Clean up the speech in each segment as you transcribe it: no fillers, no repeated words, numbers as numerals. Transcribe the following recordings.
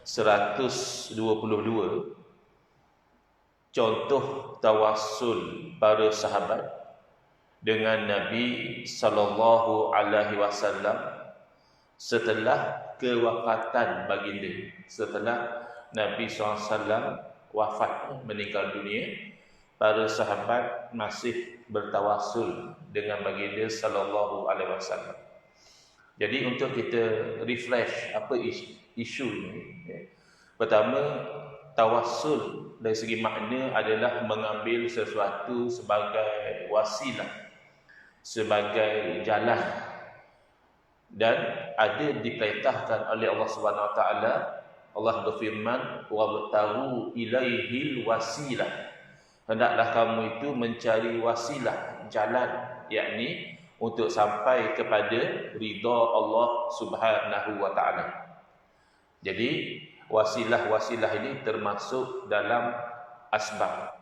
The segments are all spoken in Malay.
122 contoh tawassul para sahabat dengan Nabi sallallahu alaihi wasallam setelah kewafatan baginda, setelah Nabi SAW wafat, meninggal dunia, para sahabat masih bertawassul dengan baginda sallallahu alaihi wasallam. Jadi untuk kita refresh apa isu ini, pertama, tawassul dari segi makna adalah mengambil sesuatu sebagai wasilah, sebagai jalan, dan ada diperintahkan oleh Allah Subhanahu Wa Taala. Allah berfirman, wabtagu ilaihil wasilah, hendaklah kamu itu mencari wasilah, jalan, yakni untuk sampai kepada ridha Allah Subhanahu Wa Taala. Jadi wasilah-wasilah ini termasuk dalam asbab.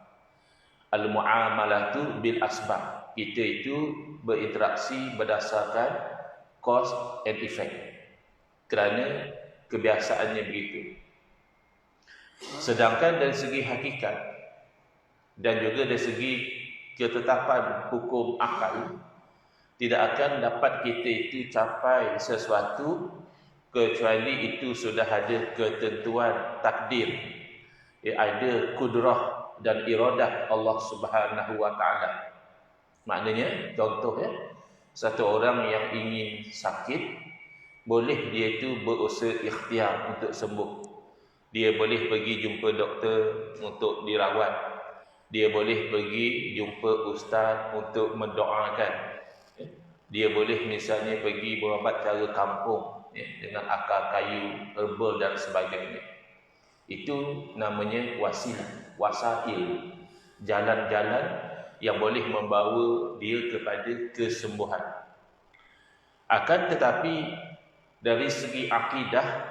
Al-muamalatu bil asbab. Kita itu berinteraksi berdasarkan cause and effect, kerana kebiasaannya begitu. Sedangkan dari segi hakikat dan juga dari segi ketetapan hukum akal, tidak akan dapat kita itu capai sesuatu kecuali itu sudah ada ketentuan takdir, ada kudrah dan iradah Allah Subhanahu Wa Taala. Maknanya, contoh satu orang yang ingin sakit, boleh dia itu berusaha ikhtiar untuk sembuh. Dia boleh pergi jumpa doktor untuk dirawat. Dia boleh pergi jumpa ustaz untuk mendoakan. Dia boleh misalnya pergi berubat cara kampung dengan akar kayu, herbal dan sebagainya. Itu namanya wasilah, wasail, jalan-jalan yang boleh membawa dia kepada kesembuhan. Akan tetapi dari segi akidah,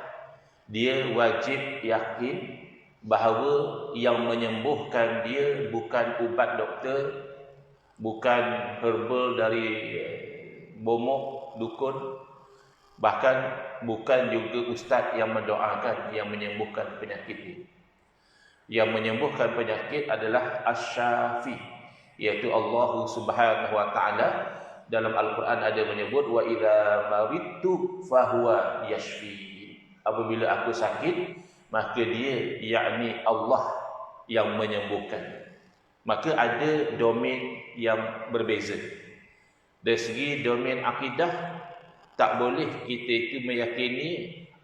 dia wajib yakin bahawa yang menyembuhkan dia bukan ubat doktor, bukan herbal dari bomok dukun, bahkan bukan juga ustaz yang mendoakan yang menyembuhkan penyakit ini. Yang menyembuhkan penyakit adalah Asy-Syafi, iaitu Allah Subhanahu Wa Taala. Dalam Al-Quran ada menyebut, wa idza maridtu fahuwa yashfi. Apabila aku sakit, maka dia, yakni Allah, yang menyembuhkan. Maka ada domain yang berbeza. Dari segi domain akidah, tak boleh kita itu meyakini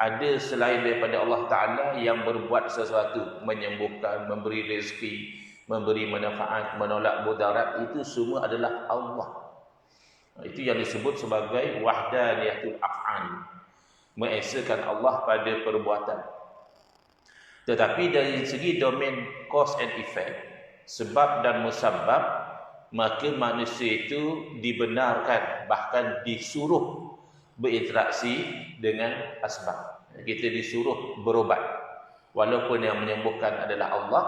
ada selain daripada Allah Ta'ala yang berbuat sesuatu, menyembuhkan, memberi rezeki, memberi manfaat, menolak mudarat. Itu semua adalah Allah. Itu yang disebut sebagai wahdaniyatul af'al, mengesakan Allah pada perbuatan. Tetapi dari segi domain cause and effect, sebab dan musabbab, maka manusia itu dibenarkan, bahkan disuruh berinteraksi dengan asbab. Kita disuruh berubat, walaupun yang menyembuhkan adalah Allah.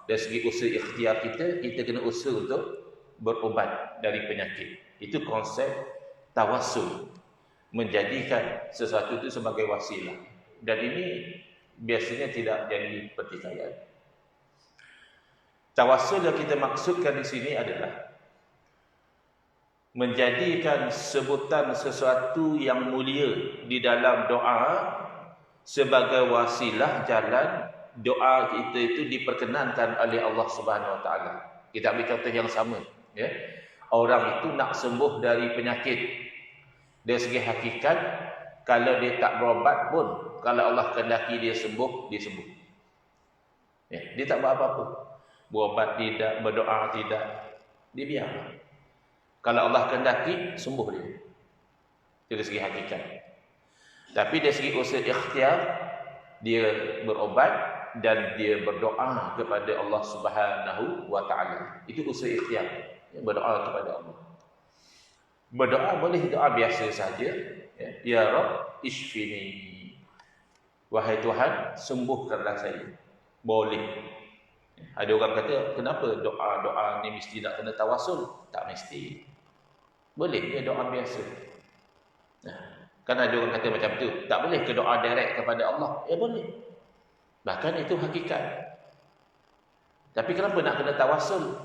Dari segi usaha ikhtiar kita kena usaha untuk berubat dari penyakit. Itu konsep tawassul, menjadikan sesuatu itu sebagai wasilah. Dan ini biasanya tidak jadi pertikaian. Tawassul yang kita maksudkan di sini adalah menjadikan sebutan sesuatu yang mulia di dalam doa sebagai wasilah, jalan doa kita itu diperkenankan oleh Allah Subhanahu Wa Taala. Kita ambil contoh yang sama, ya. Orang itu nak sembuh dari penyakit. Dari segi hakikat, kalau dia tak berobat pun, kalau Allah kehendaki dia sembuh, dia sembuh. Ya, dia tak buat apa-apa. Berobat tidak, berdoa tidak, dia biar. Kalau Allah kehendaki, sembuh dia. Itu dari segi hakikat. Tapi dari segi usaha ikhtiar, dia berobat dan dia berdoa kepada Allah Subhanahu Wa Taala. Itu usaha ikhtiar. Berdoa kepada Allah. Berdoa boleh doa biasa saja, ya Rabb ishfini, wahai Tuhan sembuhkanlah saya. Boleh. Ada orang kata, kenapa doa-doa ni mesti nak kena tawassul? Tak mesti. Boleh dia doa biasa. Kan ada orang kata macam tu, tak boleh ke doa direct kepada Allah? Ya boleh. Bahkan itu hakikat. Tapi kenapa nak kena tawassul?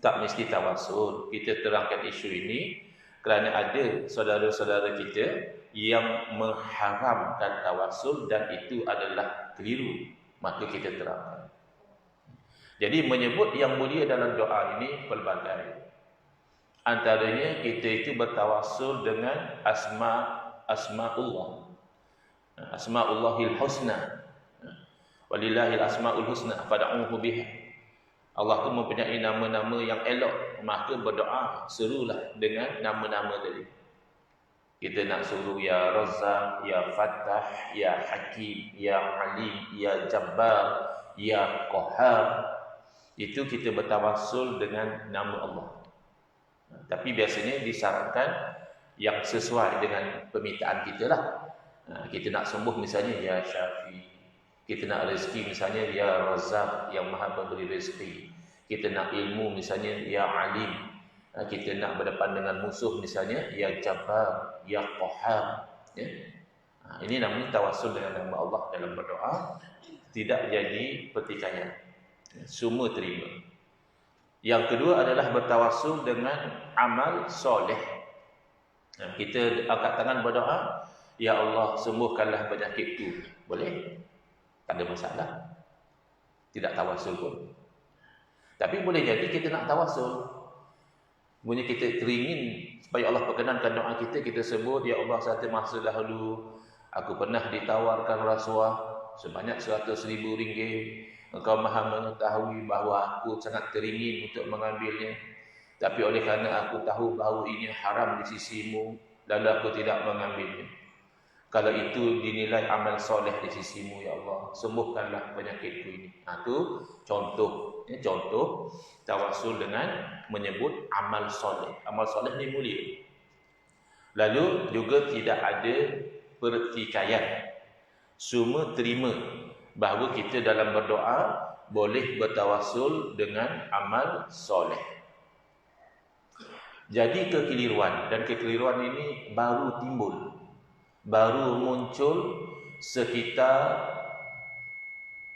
Tak mesti tawassul. Kita terangkan isu ini kerana ada saudara-saudara kita yang mengharamkan tawassul dan itu adalah keliru. Maka kita terangkan. Jadi menyebut yang mulia dalam doa ini pelbagai. Antaranya kita itu bertawassul dengan asma'ullah. Asma'ullahil husna. Walillahil asma'ul husna fad'uhu biha. Allah itu mempunyai nama-nama yang elok, maka berdoa serulah dengan nama-nama tadi. Kita nak suruh ya Razzaq, ya Fattah, ya Hakim, ya Alim, ya Jabbar, ya Qahhar. Itu kita bertawassul dengan nama Allah. Tapi biasanya disarankan yang sesuai dengan permintaan kita lah. Kita nak sembuh misalnya ya Syafi. Kita nak rezeki misalnya ya Razzaq yang maha memberi rezeki. Kita nak ilmu misalnya ya Alim. Kita nak berdepan dengan musuh misalnya ya Jabbar, ya Qahhar. Ya. Ini namanya tawassul dengan nama Allah dalam berdoa. Tidak jadi pertikaian. Semua terima. Yang kedua adalah bertawassul dengan amal soleh. Kita angkat tangan berdoa, ya Allah sembuhkanlah penyakitku. Boleh? Tak ada masalah. Tidak tawassul pun. Tapi boleh jadi kita nak tawassul. Bunyi kita teringin supaya Allah perkenankan doa kita, kita sebut, ya Allah satu masa dahulu aku pernah ditawarkan rasuah sebanyak 100,000 ringgit. Engkau maha mengetahui bahawa aku sangat teringin untuk mengambilnya. Tapi oleh kerana aku tahu bahawa ini haram di sisimu, lalu aku tidak mengambilnya. Kalau itu dinilai amal soleh di sisimu, ya Allah, sembuhkanlah penyakitku ini. Itu contoh. Contoh tawassul dengan menyebut amal soleh. Amal soleh ni mulia. Lalu juga tidak ada pertikaian. Semua terima bahawa kita dalam berdoa boleh bertawassul dengan amal soleh. Jadi kekeliruan, dan kekeliruan ini baru timbul, baru muncul sekitar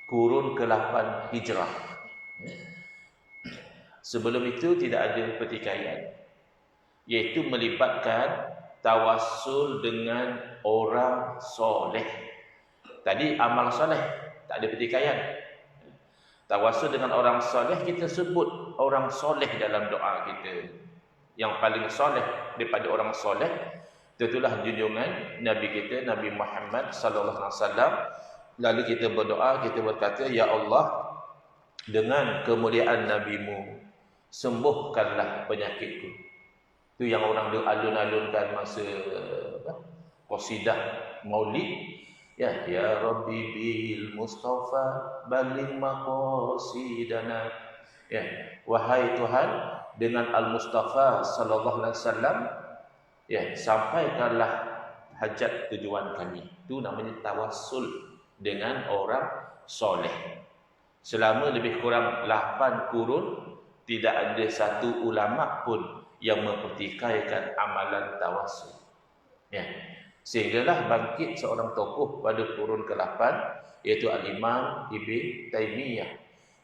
kurun ke-8 Hijrah. Sebelum itu tidak ada pertikaian, iaitu melibatkan tawassul dengan orang soleh. Tadi amal soleh, tak ada pertikaian. Tawassul dengan orang soleh, kita sebut orang soleh dalam doa kita. Yang paling soleh daripada orang soleh, tentulah junjungan Nabi kita, Nabi Muhammad sallallahu alaihi wasallam. Lalu kita berdoa, kita berkata, ya Allah, dengan kemuliaan Nabi-Mu, sembuhkanlah penyakitku. Itu yang orang alun-alunkan masa qasidah Maulid. Ya Rabbi bil Mustafa baligh maqasidana. Ya, wahai Tuhan, dengan Al-Mustafa sallallahu alaihi wasallam, ya, sampaikanlah hajat tujuan kami. Itu namanya tawassul dengan orang soleh. Selama lebih kurang 8 kurun, tidak ada satu ulama pun yang mempertikaikan amalan tawassul. Ya. Sehinggalah bangkit seorang tokoh pada kurun ke-8, iaitu Al-Imam Ibn Taymiyah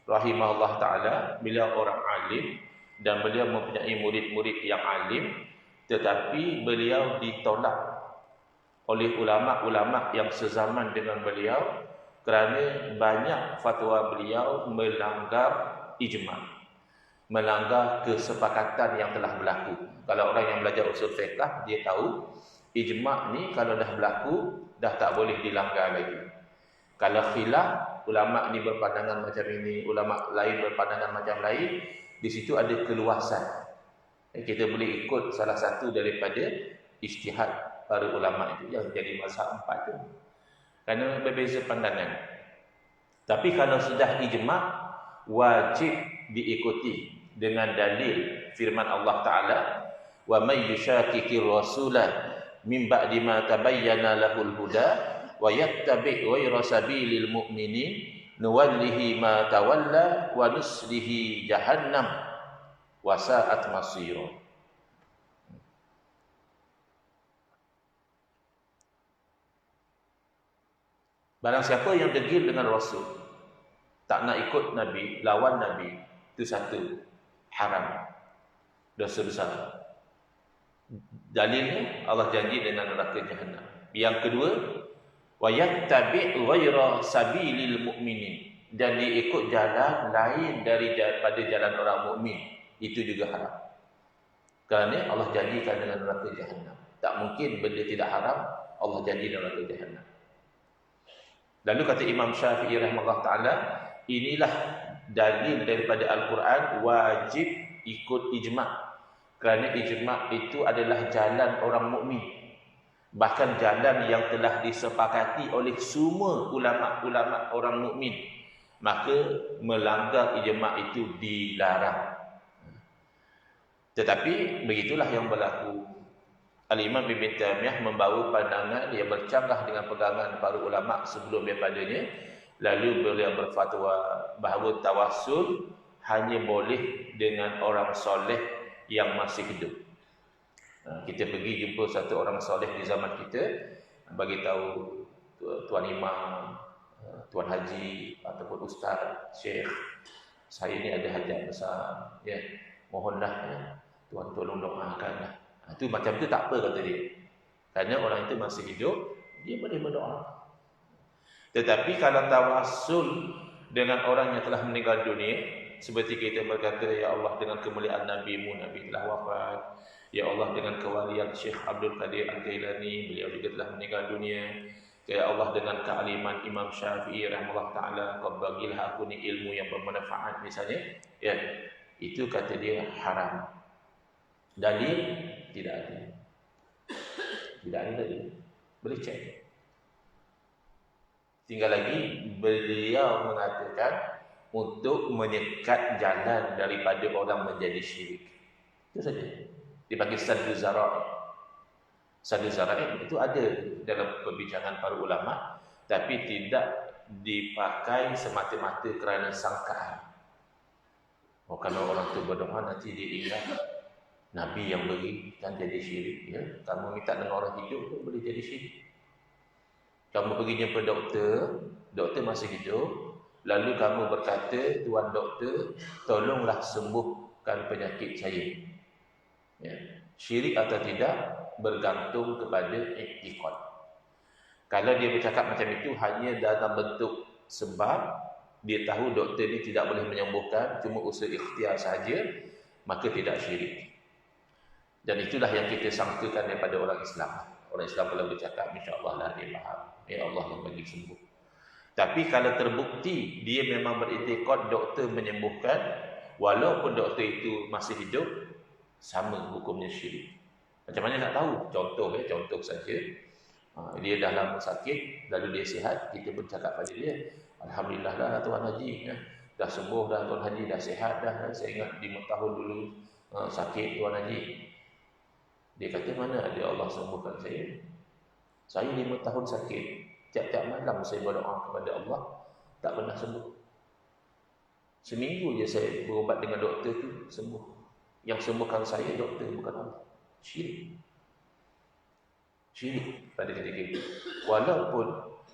rahimahullah ta'ala. Beliau orang alim dan beliau mempunyai murid-murid yang alim, tetapi beliau ditolak oleh ulama-ulama yang sezaman dengan beliau kerana banyak fatwa beliau melanggar ijma', melanggar kesepakatan yang telah berlaku. Kalau orang yang belajar usul fiqh, dia tahu ijma' ni kalau dah berlaku, dah tak boleh dilanggar lagi. Kalau khilaf, ulama ni berpandangan macam ini, ulama lain berpandangan macam lain, di situ ada keluasan. Kita boleh ikut salah satu daripada ijtihad para ulama itu yang jadi mazhab 4 tu. Kerana berbeza pandangan. Tapi kalau sudah ijma', wajib diikuti dengan dalil firman Allah Ta'ala, wa may yushaqiqir rasulah min ba'di ma tabayyana lahul huda wa yattabi' ghayra sabilil mu'minin nuwallihi ma tawalla wa nuslihi jahannam wa sa'at masira. Barang siapa yang degil dengan Rasul, tak nak ikut Nabi, lawan Nabi, itu satu, haram, dosa besar. Dalilnya Allah janji dengan neraka Jahannam. Yang kedua, wa yattabi' ghaira sabilil mu'minin, dan dia ikut jalan lain daripada jalan orang mukmin, itu juga haram. Kerana Allah janjikan dengan neraka Jahannam. Tak mungkin benda tidak haram Allah janji neraka Jahannam. Lalu kata Imam Syafi'i rahimahullah taala, inilah dalil daripada Al-Quran wajib ikut ijma'. Kerana ijma' itu adalah jalan orang mukmin, bahkan jalan yang telah disepakati oleh semua ulama-ulama orang mukmin. Maka melanggar ijma' itu dilarang. Tetapi begitulah yang berlaku. Al-Imam Ibn Taymiyah membawa pandangan yang bercanggah dengan pegangan para ulama sebelum daripadanya. Lalu beliau berfatwa bahawa tawassul hanya boleh dengan orang soleh yang masih hidup. Kita pergi jumpa satu orang soleh di zaman kita, bagi tahu Tuan Imam, Tuan Haji ataupun Ustaz, Syekh, saya ni ada hajat besar, ya, mohonlah ya, Tuan tolong doakanlah. Itu macam tu tak apa kata dia. Kerana orang itu masih hidup, dia boleh berdoa. Tetapi kalau tawassul dengan orang yang telah meninggal dunia, seperti kita berkata, ya Allah dengan kemuliaan Nabi-Mu, Nabi telah wafat. Ya Allah dengan kewalian Syekh Abdul Qadir Al-Jailani, beliau juga telah meninggal dunia. Ya Allah dengan kealiman Imam Syafi'i rahimahullah taala, kau bagilah aku ni ilmu yang bermanfaat misalnya. Ya, itu kata dia haram. Dalil tidak ada. Tidak ada dalil. Boleh cek. Tinggal lagi beliau mengatakan untuk menyekat jalan daripada orang menjadi syirik. Itu saja. Dipanggil saddu zara'i. Saddu zara'i itu ada dalam perbincangan para ulama, tapi tidak dipakai semata-mata kerana sangkaan. Oh, kalau orang tu berdoa nanti dia ingat Nabi yang beri, kan jadi syirik. Ya? Kamu minta dengan orang hidup pun boleh jadi syirik. Kamu pergi jumpa doktor, doktor masih hidup, lalu kamu berkata, Tuan doktor, tolonglah sembuhkan penyakit saya. Ya. Syirik atau tidak bergantung kepada i'tiqad. Kalau dia bercakap macam itu hanya dalam bentuk sebab dia tahu doktor ni tidak boleh menyembuhkan, cuma usaha ikhtiar sahaja, maka tidak syirik. Dan itulah yang kita sangkakan daripada orang Islam. Orang Islam kalau bercakap, insya-Allah lah dia faham. Ya Allah yang bagi sembuh. Tapi kalau terbukti dia memang beriktikad doktor menyembuhkan, walaupun doktor itu masih hidup, sama hukumnya syirik. Macam mana nak tahu? Contoh saja. Dia dah lama sakit, lalu dia sihat, kita bercakap pada dia, Alhamdulillah lah Tuan Haji, ya. Dah sembuh dah Tuan Haji, dah sihat dah. Saya ingat 5 tahun dulu sakit Tuan Haji. Dia kata, mana ada Allah sembuhkan saya? Saya 5 tahun sakit, tiap-tiap malam saya berdoa kepada Allah, tak pernah sembuh. Seminggu je saya berubat dengan doktor tu, sembuh. Yang sembuhkan saya doktor, bukan Allah. Syirik. Syirik pada ketika itu. Walaupun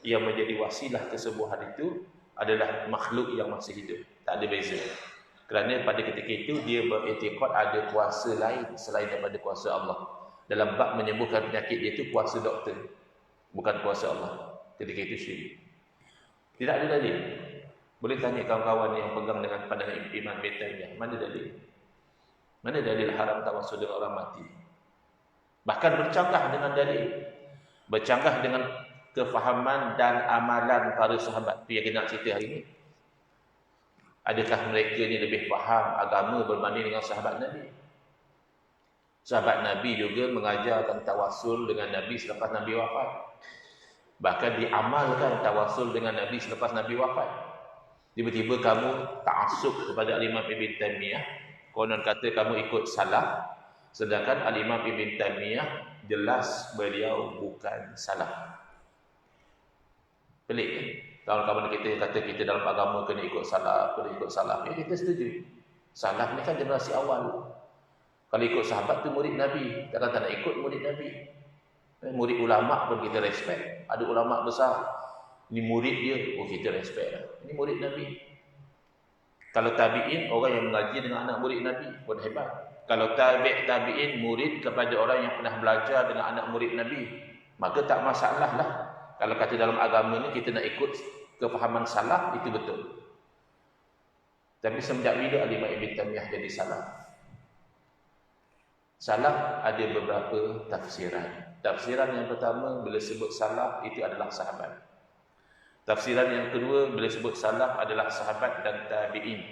yang menjadi wasilah kesembuhan itu adalah makhluk yang masih hidup, tak ada beza. Kerana pada ketika itu dia beriktikad ada kuasa lain selain daripada kuasa Allah. Dalam bab menyembuhkan penyakit dia itu kuasa doktor, bukan kuasa Allah. Ketika itu syirik. Tidak ada dalil. Boleh tanya kawan-kawan yang pegang dengan pandangan Imam Ibn Taymiyah, mana dalil? Mana dalil haram tawassul dengan orang mati? Bahkan bercanggah dengan dalil, bercanggah dengan kefahaman dan amalan para sahabat. Itu yang kita nak cerita hari ini. Adakah mereka ni lebih faham agama berbanding dengan sahabat Nabi? Sahabat Nabi juga mengajarkan tawassul dengan Nabi selepas Nabi wafat. Bahkan diamalkan tawassul dengan Nabi selepas Nabi wafat. Tiba-tiba kamu ta'assub kepada Al-Imam Ibn Taymiyah, konon kata kamu ikut salah, sedangkan Al-Imam Ibn Taymiyah jelas beliau bukan salah. Pelik kan? Kalau kawan kita kata kita dalam agama kena ikut salaf, kena ikut salaf, ya kita setuju. Salaf ni kan generasi awal. Kalau ikut sahabat tu murid Nabi, takkan tak nak ikut murid Nabi. Murid ulama pun kita respect. Ada ulama besar Ini murid dia, oh kita respect lah. Ini murid Nabi. Kalau tabi'in, orang yang mengaji dengan anak murid Nabi pun hebat. Kalau tabi'in, murid kepada orang yang pernah belajar dengan anak murid Nabi, maka tak masalah lah. Kalau kata dalam agama ni kita nak ikut kefahaman salaf, itu betul. Tapi semenjak bila Al-Imam Ibn Taymiyah jadi salaf? Salaf ada beberapa tafsiran. Tafsiran yang pertama, bila sebut salaf, itu adalah sahabat. Tafsiran yang kedua, bila sebut salaf adalah sahabat dan tabi'in.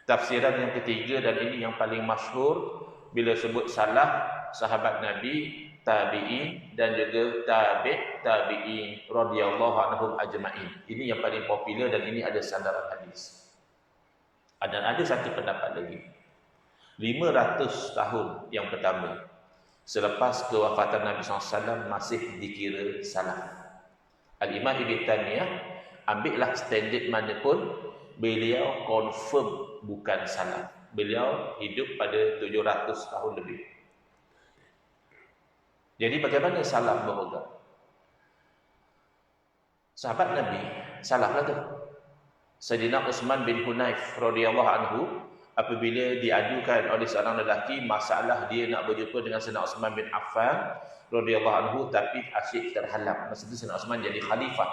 Tafsiran yang ketiga, dan ini yang paling masyhur, bila sebut salaf, sahabat Nabi, tabi'in dan juga tabi'in radhiyallahu anhum ajma'in. Ini yang paling popular dan ini ada sandaran hadis. Dan ada satu pendapat lagi. 500 tahun yang pertama selepas kewafatan Nabi SAW masih dikira salaf. Al-Imam Ibn Taymiyah ambillah standard mana pun, beliau confirm bukan salaf. Beliau hidup pada 700 tahun lebih. Jadi bagaimana salaf berpegang? Sahabat Nabi, salaf lah tu. Sayyidina Utsman bin Hunayf radhiyallahu anhu, apabila diadukan oleh seorang lelaki masalah dia nak berjumpa dengan Sayyidina Utsman bin Affan radhiyallahu anhu, tapi asyik terhalang. Masa itu Sayyidina Utsman jadi khalifah.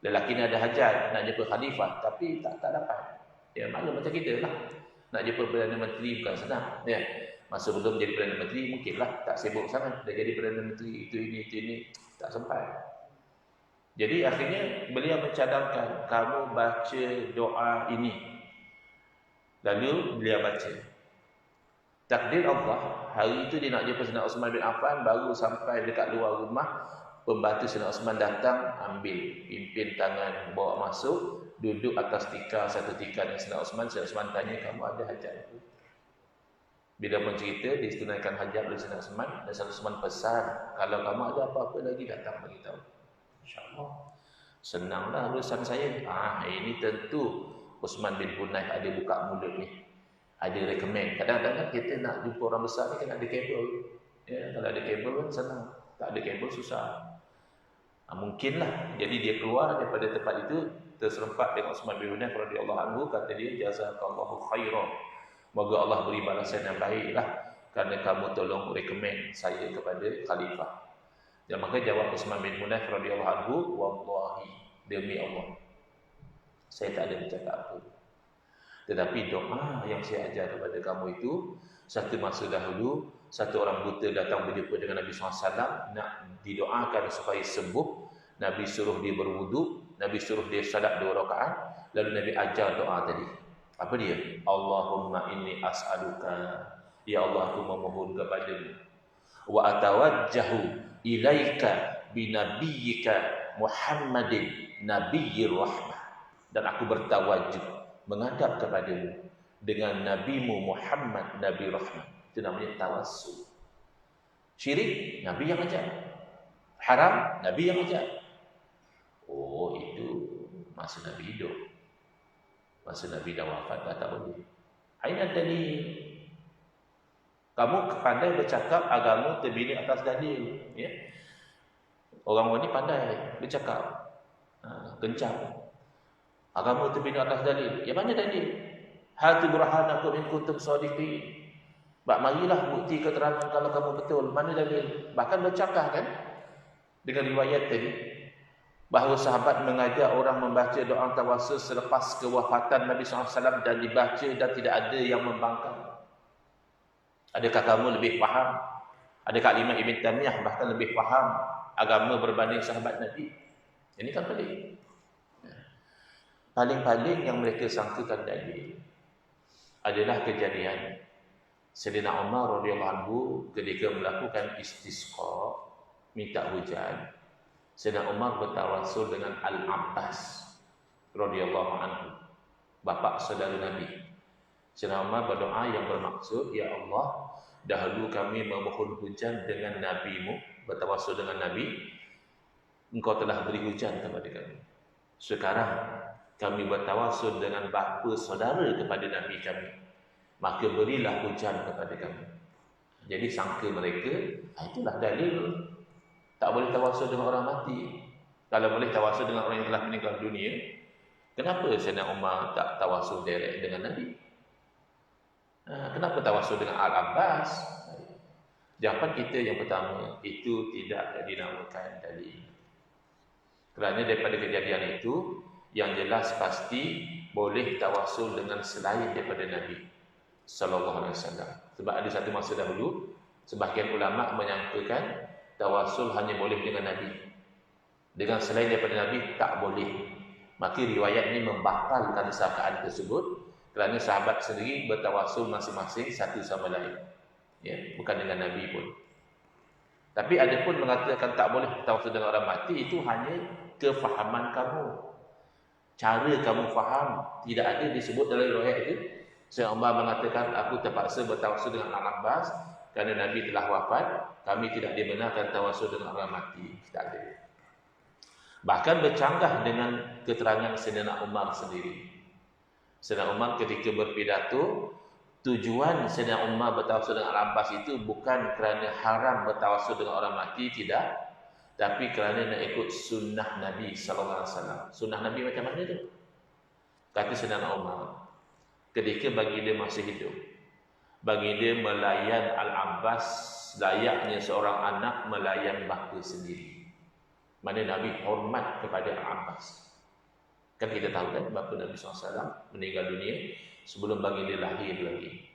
Lelaki ni ada hajat nak jumpa khalifah, tapi tak dapat. Ya, maklum macam kita lah. Nak jumpa Perdana Menteri bukan senang. Ya. Masa belum jadi Perdana Menteri, mungkinlah tak sibuk sangat. Dah jadi Perdana Menteri, itu ini, tak sempat. Jadi akhirnya beliau mencadangkan, kamu baca doa ini. Lalu beliau baca. Takdir Allah, hari itu dia nak jumpa Sayyidina Utsman bin Affan, baru sampai dekat luar rumah, pembantu Sayyidina Utsman datang, ambil, pimpin tangan, bawa masuk, duduk atas tikar, satu tikar dengan Sayyidina Utsman. Sayyidina Utsman tanya, kamu ada hajat apa? Bila pun cerita, ditunaikan hajat oleh Sayyidina Utsman, dan Sayyidina Utsman pesan, kalau kamu ada apa-apa lagi, datang beritahu. InsyaAllah. Senanglah urusan saya. Ini tentu Utsman bin Hunayf ada buka mulut ni. Ada recommend. Kadang-kadang kita nak jumpa orang besar ni kan ada kabel. Ya, kalau ada kabel kan senang. Tak ada kabel susah. Mungkinlah. Jadi dia keluar daripada tempat itu, terserempak dengan Utsman bin Hunayf radhiyallahu anhu, kata dia, jazakallahu khairan. Moga Allah beri balasan yang baiklah kerana kamu tolong recommend saya kepada khalifah. Dan maka jawab Utsman bin Hunayf radhiyallahu anhu, wallahi, demi Allah, saya tak ada bercakap apa. Tetapi doa yang saya ajar kepada kamu itu, satu masa dahulu, satu orang buta datang berjumpa dengan Nabi SAW, nak didoakan supaya sembuh. Nabi suruh dia berwudu, Nabi suruh dia salat 2 rakaat, lalu Nabi ajar doa tadi. Apa dia? Allahumma inni as'aluka, ya Allah, aku memohon kepadamu, wa atawajjahu ilaika binabiyyika Muhammadin nabiyyir rahmah, dan aku bertawajuh menghadap kepadamu dengan nabimu Muhammad nabi rahmah. Itu namanya tawassul. Syirik Nabi yang ajar, haram Nabi yang ajar. Oh, itu masa Nabi hidup. Masa Nabi dah wafat dah tak boleh. Aina dalil. Kamu pandai bercakap, agama terbina atas dalil, ya. Orang-orang ni pandai bercakap, kencang. Agama terbina atas dalil. Yang mana dalil? Hati burhanakum in kuntum shadiqin. Marilah bukti keterangan kalau kamu betul. Mana dalil? Bahkan bercakap kan dengan riwayat tadi bahawa sahabat mengajar orang membaca doa tawassul selepas kewafatan Nabi SAW dan dibaca dan tidak ada yang membangkang. Adakah kamu lebih faham? Adakah Imam Ibn Taymiyah bahkan lebih faham agama berbanding sahabat Nabi? Ini kan pelik. Paling-paling yang mereka sangkakan dalil adalah kejadian Sayyidina Umar radhiyallahu anhu ketika melakukan istisqa, minta hujan. Sayyidina Umar bertawassul dengan Al-Abbas radhiyallahu anhu, bapa saudara Nabi. Sayyidina Umar berdoa yang bermaksud, ya Allah, dahulu kami memohon hujan dengan Nabi-Mu, bertawassul dengan Nabi, Engkau telah beri hujan kepada kami. Sekarang kami bertawassul dengan bapa saudara kepada Nabi kami, maka berilah hujan kepada kami. Jadi sangka mereka, itulah dalil tak boleh tawassul dengan orang mati. Kalau boleh tawasul dengan orang yang telah meninggal dunia, kenapa Sayyidina Umar tak tawasul direct dengan Nabi? Kenapa tawasul dengan Al-Abbas? Jawapan kita yang pertama, itu tidak dinamakan dalil. Kerana daripada kejadian itu, yang jelas pasti boleh tawasul dengan selain daripada Nabi sallallahu alaihi wasallam. Sebab ada satu masa dahulu, sebahagian ulama menyangkakan tawasul hanya boleh dengan Nabi. Dengan selain daripada Nabi tak boleh. Maka riwayat ini membatalkan sangkaan tersebut kerana sahabat sendiri bertawasul masing-masing satu sama lain. Ya, bukan dengan Nabi pun. Tapi ada pun mengatakan tak boleh tawasul dengan orang mati, itu hanya kefahaman kamu. Cara kamu faham, tidak ada disebut dalam riwayat itu. Sayyidina Umar mengatakan, aku terpaksa bertawasul dengan Al-Abbas kerana Nabi telah wafat, kami tidak dibenarkan tawasul dengan orang mati. Tak ada. Bahkan bercanggah dengan keterangan Sayyidina Umar sendiri. Sayyidina Umar ketika berpidato, tujuan Sayyidina Umar bertawasul dengan Al-Abbas itu bukan kerana haram bertawasul dengan orang mati, tidak. Tapi kerana nak ikut sunnah Nabi sallallahu alaihi wasallam. Sunnah Nabi macam mana tu? Kata Sayyidina Umar, ketika baginda masih hidup, baginda melayan Al-Abbas layaknya seorang anak melayan bapa sendiri. Mana Nabi hormat kepada Al-Abbas. Kan kita tahu kan bapa Nabi SAW meninggal dunia sebelum baginda lahir lagi.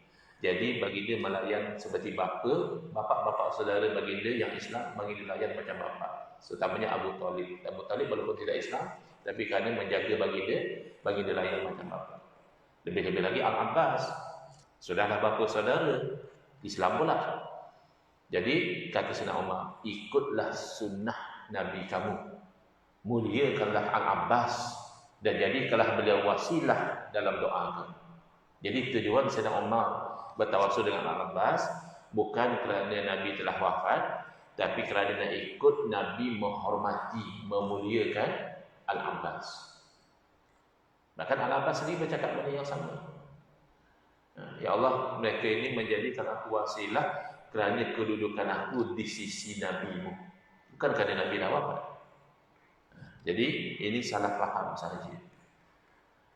Jadi baginda melayan seperti bapa-bapa saudara baginda yang Islam, baginda layan macam bapa. Terutamanya Abu Talib. Abu Talib walaupun tidak Islam, tapi kerana menjaga baginda layan macam bapa. Lebih-lebih lagi Al-Abbas, sudahlah bapa saudara, Islam pula. Jadi kata Sayyidina Umar, ikutlah sunnah Nabi kamu, muliakanlah Al-Abbas dan jadikanlah beliau wasilah dalam doa kamu. Jadi tujuan Sayyidina Umar bertawasul dengan Al-Abbas bukan kerana Nabi telah wafat, tapi kerana nak ikut Nabi menghormati, memuliakan Al-Abbas. Bahkan Al-Abbas sendiri bercakap benda yang sama. Ya Allah, mereka ini menjadikan aku wasilah kerana kedudukan aku di sisi Nabi-Mu, bukan kerana Nabi dah wafat. Jadi ini salah faham sahaja.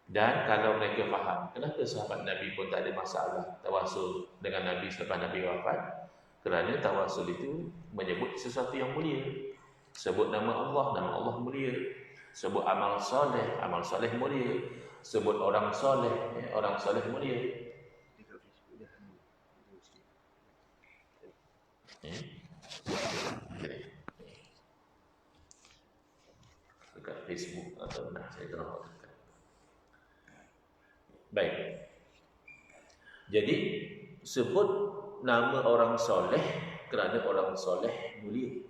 Dan kalau mereka faham, kenapa sahabat Nabi pun tak ada masalah tawasul dengan Nabi selepas Nabi wafat? Kerana tawasul itu menyebut sesuatu yang mulia. Sebut nama Allah mulia. Sebut amal soleh mulia. Sebut orang soleh mulia. Dekat Facebook atau nak saya tahu. Baik. Jadi sebut nama orang soleh kerana orang soleh mulia.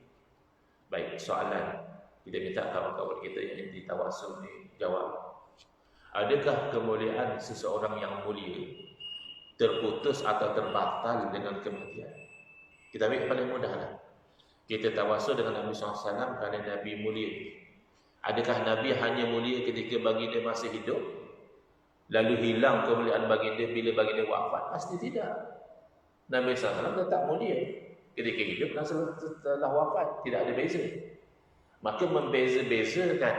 Baik, soalan kita minta kawan-kawan kita yang ditawasul ni jawab. Adakah kemuliaan seseorang yang mulia terputus atau terbatal dengan kematian? Kita ambil paling mudah lah. Kita tawasul dengan Nabi SAW kerana Nabi mulia. Adakah Nabi hanya mulia ketika baginda masih hidup, lalu hilang kemuliaan baginda bila baginda wafat? Pasti tidak. Nabi SAW tetap mulia ketika hidup dan setelah wafat. Tidak ada beza. Maka membeza-bezakan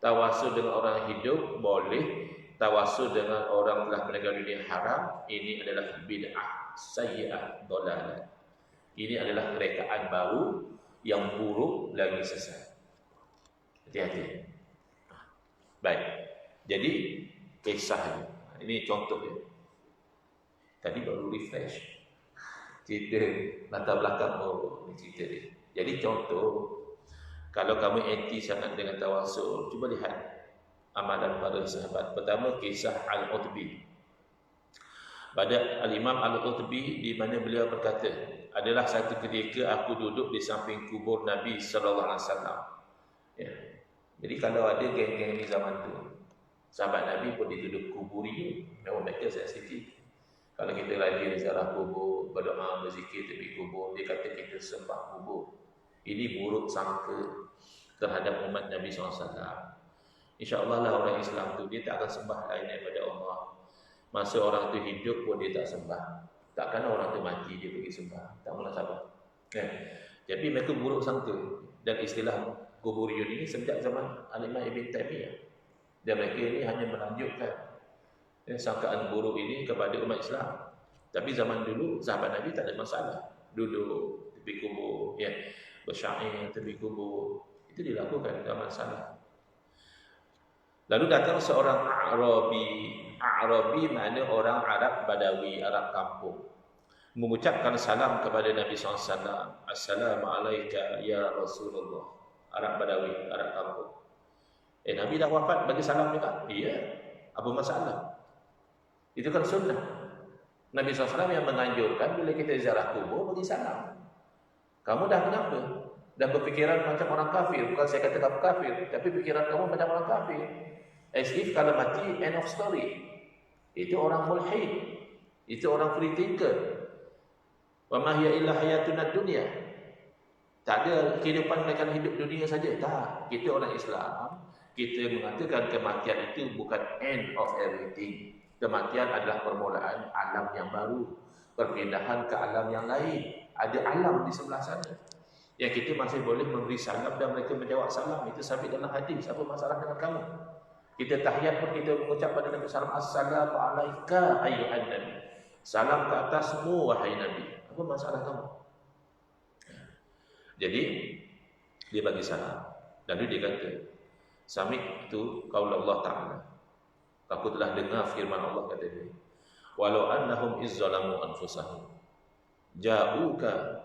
tawasul dengan orang hidup boleh, tawasul dengan orang telah meninggal dunia haram. Ini adalah bid'ah sayyi'ah dalalah. Ini adalah rekaan baru yang buruk lagi sesat. Hati-hati. Baik. Jadi kisah ini contoh ya. Tadi baru refresh cerita latar belakang ini cerita dia. Jadi contoh, kalau kamu anti sangat dengan tawasul, cuba lihat amalan para sahabat. Pertama, kisah Al-Utbi. Pada Al-Imam Al-Utbi di mana beliau berkata, adalah satu ketika aku duduk di samping kubur Nabi sallallahu alaihi wasallam. Ya. Jadi kalau ada geng-geng di zaman tu, sahabat Nabi pun dituduh kuburi, memang mereka sensitif. Kalau kita rajin ziarah kubur, berdoa, berzikir tepi kubur, dia kata kita sembah kubur. Ini buruk sangka terhadap umat Nabi SAW. InsyaAllah lah orang Islam tu dia tak akan sembah lain daripada Allah. Masa orang tu hidup pun dia tak sembah. Takkan orang tu mati dia pergi sembah. Tak munasabah. Kan? Jadi mereka buruk sangka. Dan istilah kuburiyun ini sejak zaman Al-Imam Ibn Taymiyah. Dan mereka ini hanya melanjutkan sangkaan buruk ini kepada umat Islam. Tapi zaman dulu sahabat Nabi tak ada masalah. Duduk tepi kubur, ya, bersyair tepi kubur, itu dilakukan, tak masalah. Lalu datang seorang A'rabi mana orang Arab Badawi, Arab kampung, mengucapkan salam kepada Nabi SAW. Assalamualaikum ya Rasulullah. Arab Badawi, Arab kampung. Nabi dah wafat, bagi salam juga? Iya. Apa masalah? Itu kan sunnah. Nabi SAW yang menganjurkan bila kita ziarah kubur, bagi salam. Kamu dah kenapa? Dah berfikiran macam orang kafir. Bukan saya kata kamu kafir, tapi pikiran kamu macam orang kafir. As if kalau mati, end of story. Itu orang mulhid. Itu orang free thinker. Wa ma hiya illa hayatuna dunya. Tak ada kehidupan melainkan hidup dunia saja. Tak. Kita orang Islam, kita mengatakan kematian itu bukan end of everything. Kematian adalah permulaan alam yang baru, perpindahan ke alam yang lain. Ada alam di sebelah sana yang kita masih boleh memberi salam dan mereka menjawab salam. Itu sabit dalam hadis. Apa masalah dengan kamu? Kita tahiyat pun kita mengucap pada Nabi SAW, Assalamualaikum ayyuhan Nabi. Salam ke atasmu wahai Nabi. Apa masalah kamu? Jadi dia bagi salam. Lalu dia kata, Sami'tu qaulullah ta'ala. Aku telah dengar firman Allah, kata dia. Walau annahum izzalamu anfusahum ja'uka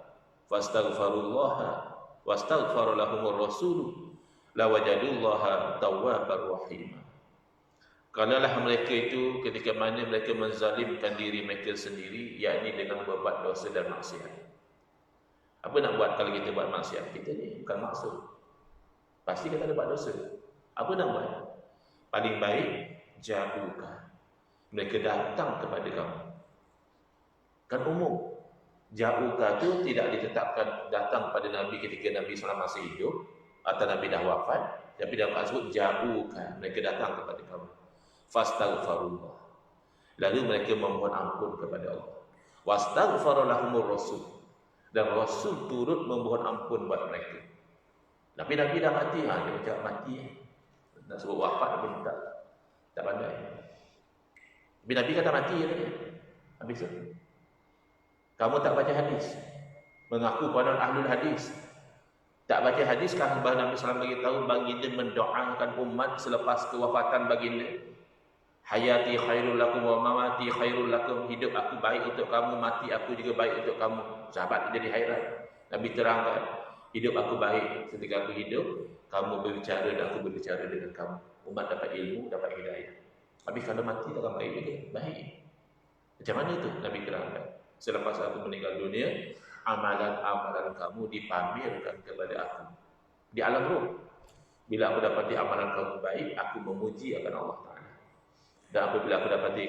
fastaghfirullaha wastaghfara lahumur rasul lawajadullaha tawwabar rahim. Kalaulah mereka itu ketika mana mereka menzalimkan diri mereka sendiri, yakni dengan berbuat dosa dan maksiat. Apa nak buat kalau kita buat maksiat? Kita ni bukan maksud. Pasti kita ada buat dosa. Apa nak buat? Paling baik, ja'uka. Mereka datang kepada kamu. Kan umum. Ja'uka itu tidak ditetapkan datang pada Nabi ketika Nabi SAW masih hidup atau Nabi dah wafat, tapi dalam ayat sebut ja'uka, mereka datang kepada kamu. Fastaghfirullah. Lalu mereka memohon ampun kepada Allah. Wastaghfara lahumur rasul. Dan Rasul turut memohon ampun buat mereka. Tapi Nabi dah mati, dia macam mati. Nak sebut wafat pun tak pandai. Tapi Nabi kata mati tadi. Habis tu. Kamu tak baca hadis, mengaku konon ahlul hadis, tak baca hadis kan bahawa Nabi SAW beritahu baginda mendoakan umat selepas kewafatan baginda. Hayati khairul lakum wa mamati khairul lakum. Hidup aku baik untuk kamu, mati aku juga baik untuk kamu. Sahabat jadi hairan. Nabi terangkan, hidup aku baik ketika aku hidup, kamu berbicara dan aku berbicara dengan kamu. Umat dapat ilmu, dapat hidayah. Tapi kalau mati tak akan baik juga. Baik. Macam mana itu? Nabi terangkan. Selepas aku meninggal dunia, amalan-amalan kamu dipamerkan kepada aku di alam roh. Bila aku dapati amalan kamu baik, aku memuji akan Allah Ta'ala. Dan apabila aku dapati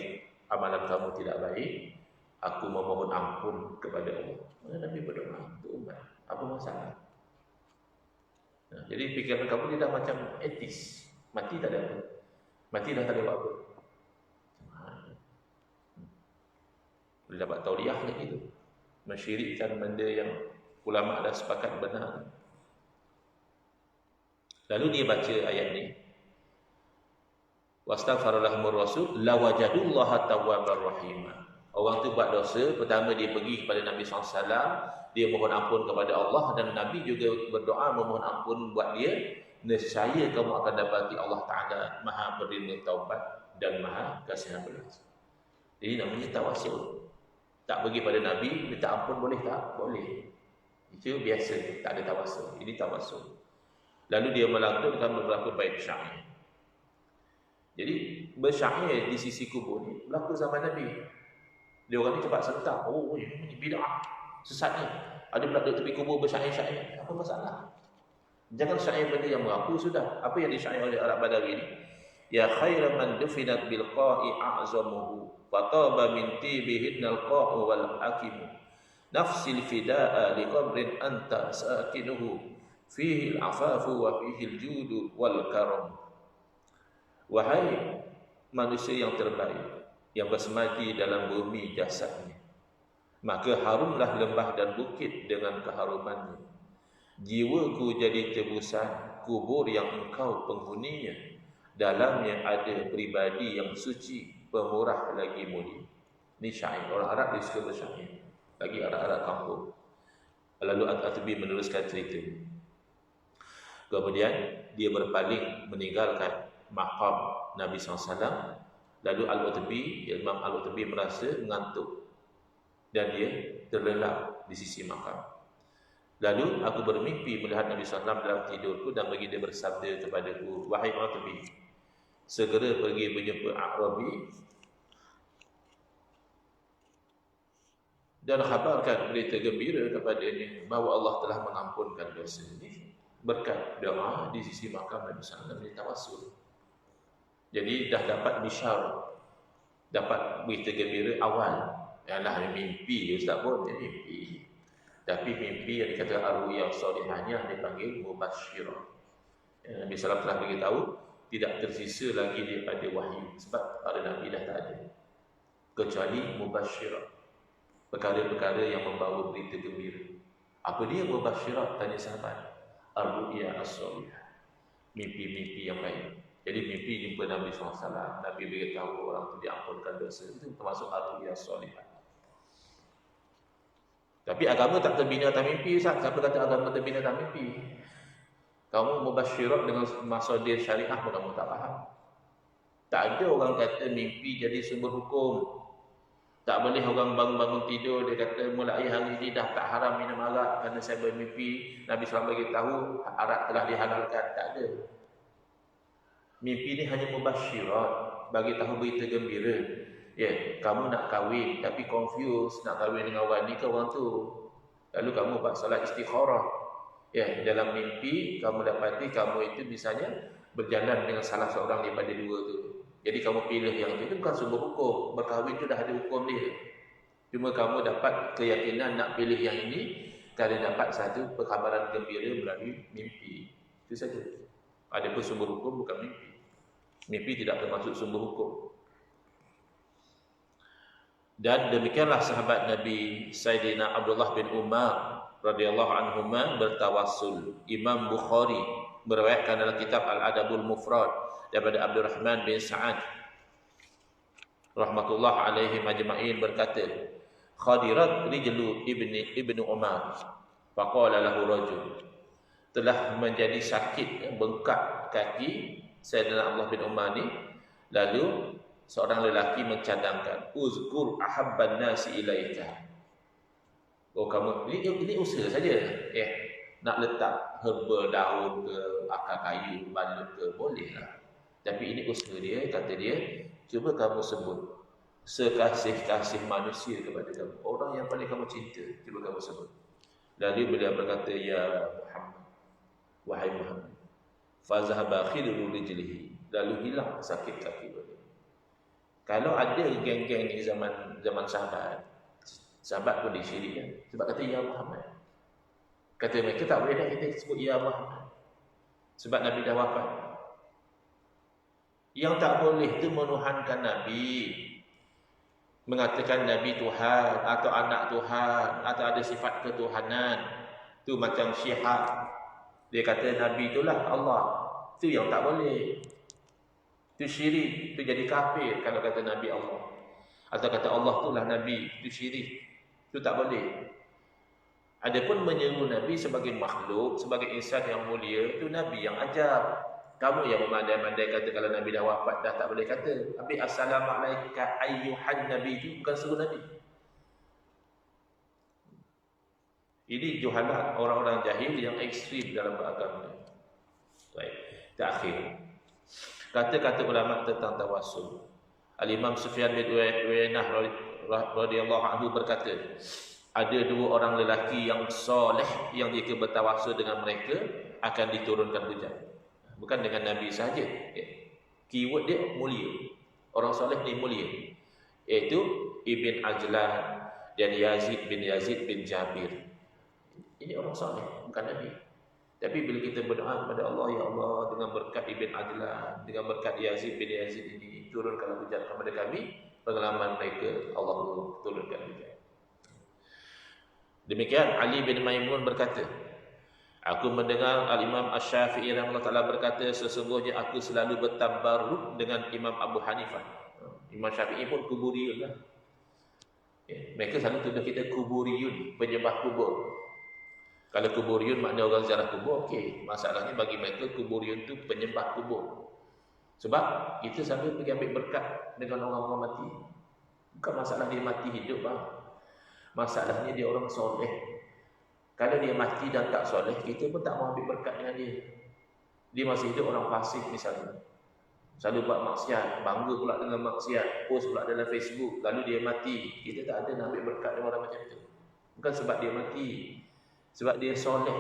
amalan kamu tidak baik, aku memohon ampun kepada Allah. Mana Nabi berdoa untuk umat? Apa masalah? Nah, jadi pikiran kamu tidak macam etis. Mati tak ada apa. Mati dah tak ada apa-apa. Boleh dapat tauriah lagi tu. Mensyirikkan benda yang ulama dah sepakat benar. Lalu dia baca ayat ni. Wastaghfara lahumur rasul lawajadullaha tawwabar rahim. Orang tu buat dosa, pertama dia pergi kepada Nabi SAW, dia mohon ampun kepada Allah dan Nabi juga berdoa memohon ampun buat dia. Nescaya kamu akan dapati Allah Ta'ala Maha penerima taubat dan Maha kasihan belas. Jadi namanya tawassul. Tak pergi pada Nabi, minta ampun boleh tak? Boleh. Itu biasa, tak ada tawassul. Ini tawassul. Lalu dia melantunkan beberapa bait syair. Jadi bersyair di sisi kubur ni berlaku zaman Nabi. Dia orang ni cepat sentak. Oh, ini bid'ah. Sesat ni. Ada pula duduk tepi kubur bersyair-syair. Apa masalah? Jangan syair benda yang mengaku sudah. Apa yang disyair oleh Arab Badawi ni? Ya khairan man dufinat bil qa'i a'zamuhu wa taba min tibihinnal qa'u wal hakim nafsil fida'a li qabrin anta sakinuhu fihi al-afafu wa fihi al-judu wal karam. Wahai manusia yang terbaik yang bersemadi dalam bumi jasadnya, maka harumlah lembah dan bukit dengan keharumannya. Jiwaku jadi tebusan kubur yang engkau penghuninya, dalamnya ada pribadi yang suci, pemurah lagi mulia. Ini syair. Orang Arab dia suka bersyair. Lagi Arab-Arab kampung. Lalu At-Atbi meneruskan cerita. Kemudian dia berpaling meninggalkan maqam Nabi SAW. Lalu Al-Utbi, Imam Al-Utbi merasa mengantuk dan dia terlelap di sisi makam. Lalu aku bermimpi melihat Nabi SAW dalam tidurku dan bagi dia bersabda kepadaku, wahai Utbi, segera pergi berjumpa A'rabi dan khabarkan berita gembira kepadanya bahawa Allah telah mengampunkan dosa ini berkat doa di sisi makam Nabi SAW di tawassul. Jadi dah dapat bisyarah, dapat berita gembira awal. Yalah mimpi Ustaz pun dia mimpi. Tapi mimpi yang dikatakan ar-ru'ya salihahnya dipanggil mubasyirah. Nabi SAW telah beritahu tidak tersisa lagi daripada wahyu sebab para nabi dah tak ada kecuali mubasyirah, perkara-perkara yang membawa berita gembira. Apa dia mubasyirah? Tanya sahabat. Ar-ru'ya as-salihah, mimpi-mimpi yang baik. Jadi mimpi jumpa Nabi SAW, Nabi beritahu orang itu diampunkan dosa, itu termasuk ar-ru'ya as-salihah. Tapi agama tak terbina atas mimpi, Ustaz. Siapa kata agama terbina atas mimpi? Kamu mubasyirat dengan masadir syariah pun kamu tak faham. Tak ada orang kata mimpi jadi sumber hukum. Tak boleh orang bangun-bangun tidur dia kata mulai hari ini dah tak haram minum arak kerana saya bermimpi Nabi SAW beritahu arak telah dihalalkan. Tak ada. Mimpi ni hanya mubasyirat, bagi tahu berita gembira. Ya, kamu nak kahwin tapi confused nak kahwin dengan orang ni ke orang tu. Lalu kamu buat solat istikharah. Ya, dalam mimpi kamu dapati kamu itu misalnya berjalan dengan salah seorang daripada dua tu. Jadi kamu pilih yang itu bukan sumber hukum. Berkahwin tu dah ada hukum dia. Cuma kamu dapat keyakinan nak pilih yang ini kerana dapat satu perkhabaran gembira melalui mimpi. Itu saja. Adapun sumber hukum bukan mimpi. Mimpi tidak termasuk sumber hukum. Dan demikianlah sahabat Nabi Sayyidina Abdullah bin Umar radhiyallahu anhuma bertawassul. Imam Bukhari meriwayatkan dalam kitab Al-Adabul Mufrad daripada Abdurrahman bin Sa'ad rahmatullah alaihi majma'in berkata, khadirat rijlu ibnu Umar faqala lahu rajul, telah menjadi sakit bengkak kaki Sayyidina Abdullah bin Umar ni. Lalu seorang lelaki mencadangkan, uzkur ahabban nasi ilaika. Oh kamu ini usaha saja. Nak letak herba daun ke akar kayu balut ke bolehlah. Tapi ini usaha dia, kata dia, cuba kamu sebut sekasih-kasih manusia kepada kamu, orang yang paling kamu cinta, cuba kamu sebut. Lalu beliau berkata, ya Muhammad, wahai Muhammad, fazahaba khidru rijlihi, lalu hilang sakit kaki beliau. Kalau ada geng-geng ni zaman sahabat pun disyirik kan? Sebab kata ya Muhammad. Kata mereka tak boleh dah kita sebut ya Muhammad. Sebab Nabi dah wafat. Yang tak boleh tu menuhankan Nabi. Mengatakan Nabi Tuhan atau anak Tuhan atau ada sifat ketuhanan. Tu macam Syiah. Dia kata Nabi itulah Allah. Tu yang tak boleh. Itu syirik, itu jadi kafir kalau kata Nabi Allah. Atau kata Allah itulah Nabi, itu syirik. Itu tak boleh. Adapun menyeru Nabi sebagai makhluk, sebagai insan yang mulia, itu Nabi yang ajar. Kamu yang memandai-mandai kata kalau Nabi dah wafat dah tak boleh kata. Tapi assalamualaikum ayyuhan Nabi itu bukan seru Nabi. Ini juhalat orang-orang jahil yang ekstrim dalam beragama. Baik, terakhir. Kata-kata ulama tentang tawassul. Al-Imam Sufyan bin Uyainah radhiyallahu anhu berkata, ada dua orang lelaki yang soleh yang jika bertawassul dengan mereka akan diturunkan hujan. Bukan dengan Nabi sahaja. Keyword dia mulia. Orang soleh ni mulia. Iaitu Ibn Ajlan dan Yazid bin Jabir. Ini orang soleh, bukan Nabi. Tapi bila kita berdoa kepada Allah, ya Allah, dengan berkat Ibn Ajlan, dengan berkat Yazid bin Yazid ini, turunkanlah hujan kepada kami, pengalaman mereka Allah turunkan hujan. Demikian Ali bin Maimun berkata, Aku mendengar Al-Imam Asy-Syafi'i rahimahullah taala berkata, sesungguhnya aku selalu bertabarruk dengan Imam Abu Hanifah. Imam Syafi'i pun kuburiyun lah. Mereka selalu tuduh kita kuburiyun, penyembah kubur. Kalau kuburiyun makna orang ziarah kubur, okey. Masalahnya bagi mereka kuburiyun tu penyembah kubur. Sebab kita selalu pergi ambil berkat dengan orang-orang mati. Bukan masalah dia mati hidup bang. Masalahnya dia orang soleh. Kalau dia mati dan tak soleh, kita pun tak mau ambil berkat dengan dia. Dia masih hidup orang fasik misalnya. Selalu buat maksiat, bangga pula dengan maksiat, post pula dalam Facebook, lalu dia mati. Kita tak ada nak ambil berkat dengan orang macam itu. Bukan sebab dia mati, sebab dia soleh.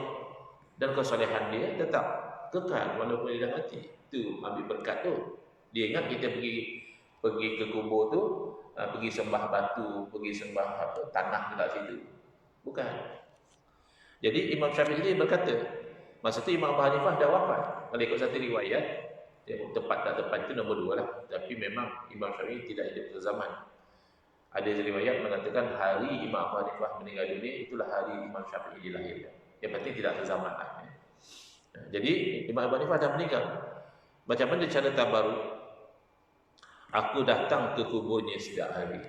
Dan kesolehan dia tetap kekal walaupun dia dah mati. Itu ambil berkat tu. Dia ingat kita pergi ke kubur tu, pergi sembah batu, pergi sembah tanah dekat situ. Bukan. Jadi Imam Syafi'i ini berkata, masa tu Imam Abu Hanifah dah wafat. Kalau ikut satu riwayat, tepat tak tepat itu nombor 2 lah. Tapi memang Imam Syafi'i tidak hidup sezaman. Ada riwayat mengatakan hari Imam Abu Hanifah meninggal dunia, itulah hari Imam Syafi'i dilahirkan. Yang penting tidak sezaman lah. Jadi Imam Abu Hanifah dah meninggal. Macam mana cara tabaruk? Aku datang ke kuburnya setiap hari.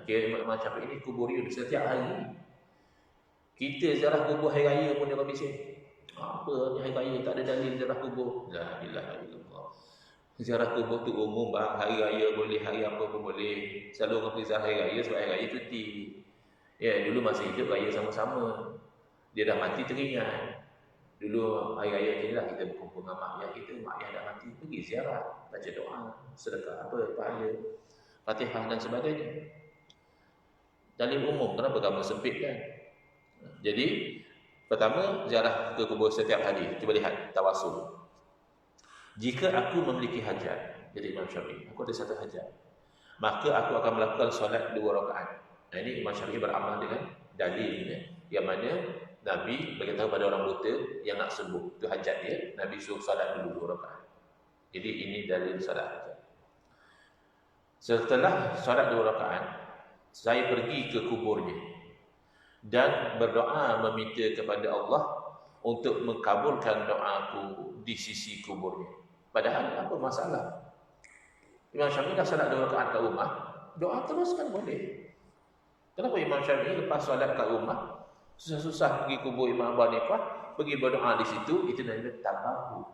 Kira Imam Syafi'i ini kuburiyun setiap hari. Kita ziarah kubur hari raya pun dia bising. Apa hari raya tak ada dalil ziarah kubur? La ilaha illallah. Ziarah kubur tu umum bang, hari raya boleh, hari apa pun boleh. Selalu orang pergi ziarah hari raya sebab hari raya cuti. Ya, dulu masih hidup raya sama-sama. Dia dah mati teringat. Dulu hari raya ni lah kita berkumpul dengan mak ayah kita, mak ayah dah mati, pergi ziarah, baca doa, sedekah apa, pahala, Fatihah dan sebagainya. Dalil umum, kenapa kamu sempitkan? Jadi, pertama, ziarah ke kubur setiap hari. Cuba lihat, tawasul. Jika aku memiliki hajat, jadi Imam Syafi'i, aku ada satu hajat, maka aku akan melakukan solat 2 rakaat. Ini Imam Syafi'i beramal dengan dalilnya, yang mana Nabi beritahu pada orang buta yang nak sembuh, itu hajat dia, Nabi suruh solat dulu 2 rakaat. Jadi ini dalil solat hajat. Setelah solat 2 rakaat, saya pergi ke kuburnya dan berdoa meminta kepada Allah untuk mengkabulkan doaku di sisi kuburnya. Padahal apa masalah? Imam Syafi'i dah salat 2 rakaat kat rumah, doa teruskan boleh. Kenapa Imam Syafi'i lepas solat kat rumah, susah-susah pergi kubur Imam Abu Hanifah, pergi berdoa di situ? Itu namanya tabarruk.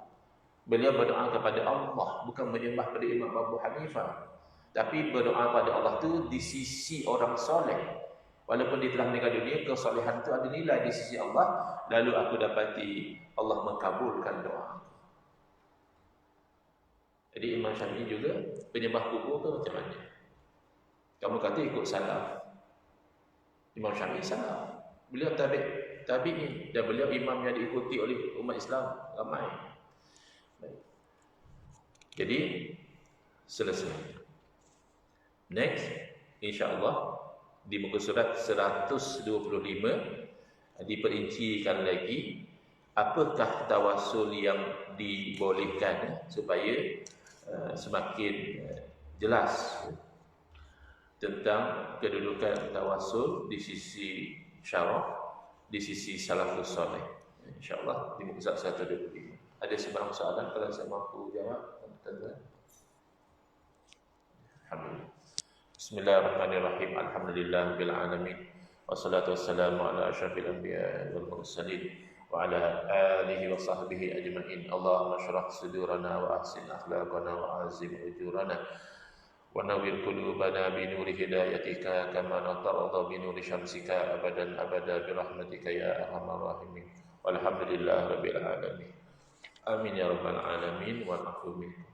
Beliau berdoa kepada Allah, bukan menyembah pada Imam Abu Hanifah, tapi berdoa pada Allah tu di sisi orang soleh. Walaupun dia telah meninggal dunia, kesolehan itu ada nilai di sisi Allah. Lalu aku dapati Allah mengkabulkan doa. Jadi Imam Syafi'i juga penyembah kubur tu macam mana? Kamu kata ikut salaf. Imam Syafi'i salaf. Beliau tabi'in dan beliau imam yang diikuti oleh umat Islam ramai. Baik. Jadi selesai. Next, insya-Allah di muka surat 125 diperincikan lagi apakah tawasul yang dibolehkan supaya semakin jelas tentang kedudukan tawasul di sisi syarak, di sisi salafus saleh. Insya-Allah di muka surat 125. Ada sebarang soalan kalau saya mampu jawab, tuan-tuan? Alhamdulillah. Bismillahirrahmanirrahim. Alhamdulillahirabbil alamin. Wassalatu wassalamu ala asyrafil anbiya'i wal mursalin wa ala alihi wa sahbihi ajma'in. Allahumma shrah sudurana wa ahsin akhlaqana wa azim ujurana wa nawwir qulubana bi nuri hidayatika kama natarada bi nuri syamsika abadan abada bi rahmatika ya arhamar rahimin. Walhamdulillahirabbil alamin. Amin ya rabbal alamin wal afu minkum.